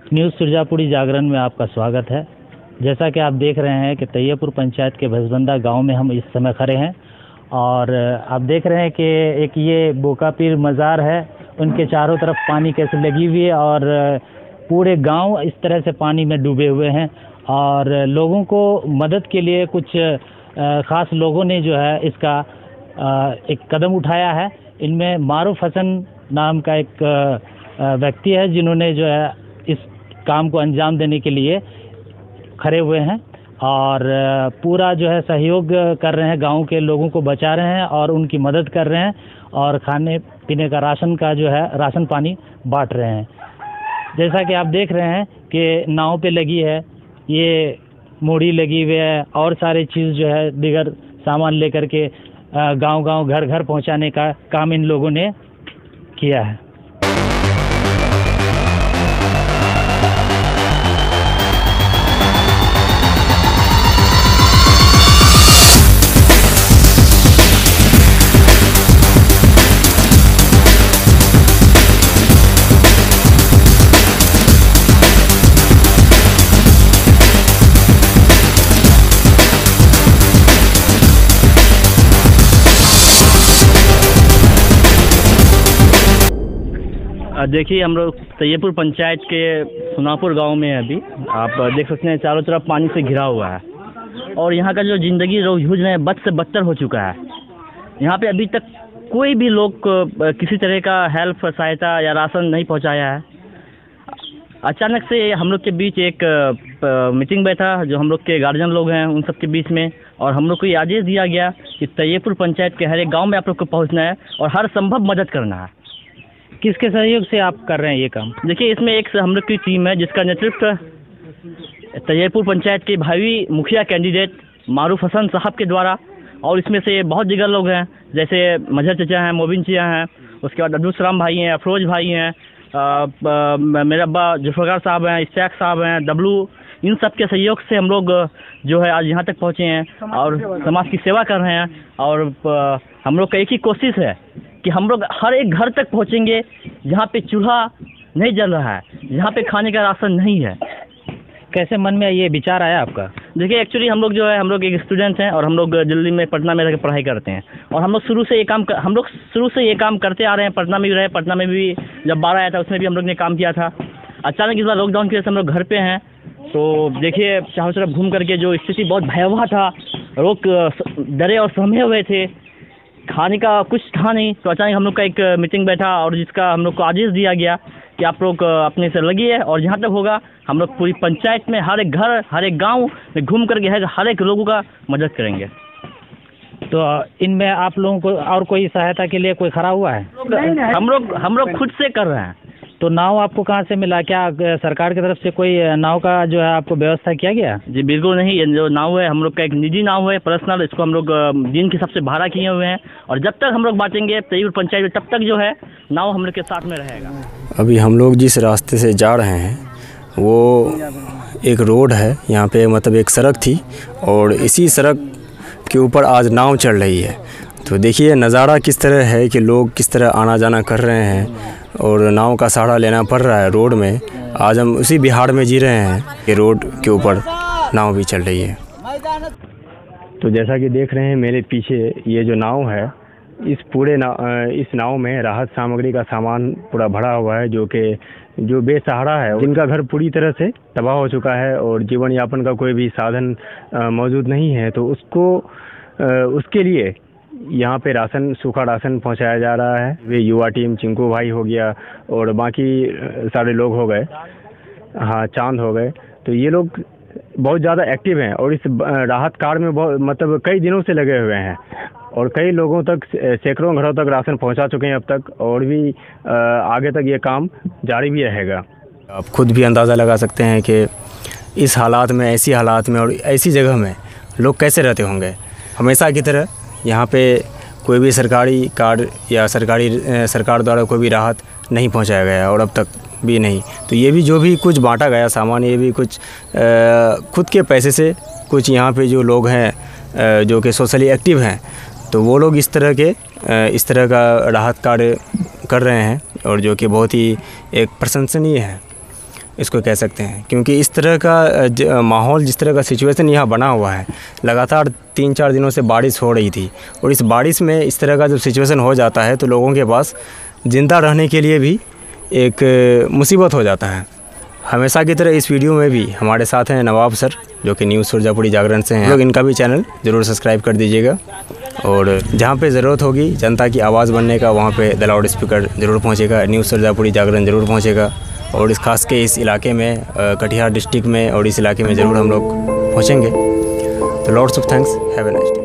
News Surjapuri जागरण में आपका स्वागत है। जैसा कि आप देख रहे हैं कि तैयबपुर पंचायत के भसबंदा गांव में हम इस समय खड़े हैं और आप देख रहे हैं कि एक ये बोका पीर मज़ार है, उनके चारों तरफ पानी कैसे लगी हुई है और पूरे गांव इस तरह से पानी में डूबे हुए हैं और लोगों को मदद के लिए कुछ ख़ास लोगों ने जो है इसका एक कदम उठाया है। इनमें मारूफ हसन नाम का एक व्यक्ति है जिन्होंने जो है इस काम को अंजाम देने के लिए खड़े हुए हैं और पूरा जो है सहयोग कर रहे हैं, गांव के लोगों को बचा रहे हैं और उनकी मदद कर रहे हैं और खाने पीने का राशन का जो है राशन पानी बांट रहे हैं। जैसा कि आप देख रहे हैं कि नाव पे लगी है, ये मूढ़ी लगी हुई है और सारी चीज़ जो है दीगर सामान लेकर के गांव-गांव घर-घर पहुंचाने का काम इन लोगों ने किया है। देखिए, हम लोग तैयबपुर पंचायत के सुनापुर गांव में है। अभी आप देख सकते हैं चारों तरफ पानी से घिरा हुआ है और यहाँ का जो ज़िंदगी रोज़ में बद से बदतर हो चुका है। यहाँ पे अभी तक कोई भी लोग किसी तरह का हेल्प सहायता या राशन नहीं पहुँचाया है। अचानक से हम लोग के बीच एक मीटिंग बैठा जो हम लोग के गार्जियन लोग हैं उन सब के बीच में, और हम लोग को ये आदेश दिया गया कि तैयबपुर पंचायत के हर एक गाँव में आप लोग को पहुँचना है और हर संभव मदद करना है। किसके सहयोग से आप कर रहे हैं ये काम? देखिए, इसमें एक हम लोग की टीम है जिसका नेतृत्व तैयबपुर पंचायत के भावी मुखिया कैंडिडेट मारूफ हसन साहब के द्वारा, और इसमें से बहुत दिगर लोग हैं जैसे मजहर चचा हैं, मोबिन चिया हैं, उसके बाद अब्दुल सलाम भाई हैं, अफरोज भाई हैं, मेरे अब्बा जुल्फ़िकार साहब हैं, इस्ताक साहब हैं, डब्लू, इन सब के सहयोग से हम लोग जो है आज यहाँ तक पहुँचे हैं और समाज की सेवा कर रहे हैं। और हम लोग का एक ही कोशिश है कि हम लोग हर एक घर तक पहुंचेंगे जहाँ पे चूल्हा नहीं जल रहा है, जहाँ पे खाने का राशन नहीं है। कैसे मन में ये विचार आया आपका? देखिए, एक्चुअली हम लोग एक स्टूडेंट हैं और हम लोग दिल्ली में पटना में रह के पढ़ाई करते हैं और हम लोग शुरू से ये काम करते आ रहे हैं। पटना में भी रहे, पटना में भी जब 12 आया था उसमें भी हम लोग ने काम किया था। अचानक इस बार लॉकडाउन की वजह से हम लोग घर पे हैं, तो देखिए चारों तरफ घूम करके जो स्थिति बहुत भयावह था, लोग डरे और सहमे हुए थे, खाने का कुछ था नहीं। तो अचानक हम लोग का एक मीटिंग बैठा और जिसका हम लोग को आदेश दिया गया कि आप लोग अपने से लगिए और जहाँ तक होगा हम लोग पूरी पंचायत में हर एक घर हर एक गांव में घूम करके हर एक लोगों का मदद करेंगे। तो इनमें आप लोगों को और कोई सहायता के लिए कोई खड़ा हुआ है? हम लोग खुद से कर रहे हैं। तो नाव आपको कहाँ से मिला? क्या सरकार की तरफ से कोई नाव का जो है आपको व्यवस्था किया गया? जी बिल्कुल नहीं, ये जो नाव है हम लोग का एक निजी नाव है, पर्सनल। इसको हम लोग दिन के हिसाब से भाड़ा किए हुए हैं और जब तक हम लोग बांटेंगे तैयबपुर पंचायत में तब तक जो है नाव हम लोग के साथ में रहेगा। अभी हम लोग जिस रास्ते से जा रहे हैं वो एक रोड है, यहाँ पे मतलब एक सड़क थी और इसी सड़क के ऊपर आज नाव चल रही है। तो देखिए नज़ारा किस तरह है कि लोग किस तरह आना जाना कर रहे हैं और नाव का सहारा लेना पड़ रहा है रोड में। आज हम उसी बिहार में जी रहे हैं कि रोड के ऊपर नाव भी चल रही है। तो जैसा कि देख रहे हैं मेरे पीछे ये जो नाव है, इस नाव में राहत सामग्री का सामान पूरा भरा हुआ है, जो बेसहारा है, जिनका घर पूरी तरह से तबाह हो चुका है और जीवन यापन का कोई भी साधन मौजूद नहीं है। तो उसके लिए यहाँ पे सूखा राशन पहुँचाया जा रहा है। वे युवा टीम चिंकू भाई हो गया और बाकी सारे लोग हो गए, हाँ चांद हो गए, तो ये लोग बहुत ज़्यादा एक्टिव हैं और इस राहत कार्य में बहुत मतलब कई दिनों से लगे हुए हैं और कई लोगों तक सैकड़ों घरों तक राशन पहुँचा चुके हैं अब तक, और भी आगे तक ये काम जारी भी रहेगा। आप खुद भी अंदाज़ा लगा सकते हैं कि इस हालात में, ऐसी हालात में और ऐसी जगह में लोग कैसे रहते होंगे। हमेशा की तरह यहाँ पे कोई भी सरकारी कार्ड या सरकार द्वारा कोई भी राहत नहीं पहुँचाया गया और अब तक भी नहीं। तो ये भी जो भी कुछ बांटा गया सामान, ये भी कुछ खुद के पैसे से, कुछ यहाँ पे जो लोग हैं जो कि सोशली एक्टिव हैं, तो वो लोग इस तरह का राहत कार्य कर रहे हैं और जो कि बहुत ही एक प्रशंसनीय है। इसको कह सकते हैं, क्योंकि इस तरह का माहौल, जिस तरह का सिचुएशन यहाँ बना हुआ है, लगातार 3-4 दिनों से बारिश हो रही थी, और इस बारिश में इस तरह का जब सिचुएशन हो जाता है तो लोगों के पास ज़िंदा रहने के लिए भी एक मुसीबत हो जाता है। हमेशा की तरह इस वीडियो में भी हमारे साथ हैं नवाब सर, जो कि न्यूज़ सुरजापुरी जागरण से हैं। लोग इनका भी चैनल ज़रूर सब्सक्राइब कर दीजिएगा, और जहाँ पे ज़रूरत होगी जनता की आवाज़ बनने का, वहाँ पे द लाउड स्पीकर ज़रूर पहुँचेगा, न्यूज़ सुरजापुरी जागरण ज़रूर पहुँचेगा। और इस खास के इस इलाके में, कटिहार डिस्ट्रिक्ट में और इस इलाके में ज़रूर हम लोग पहुँचेंगे। तो lots of thanks, have a nice day.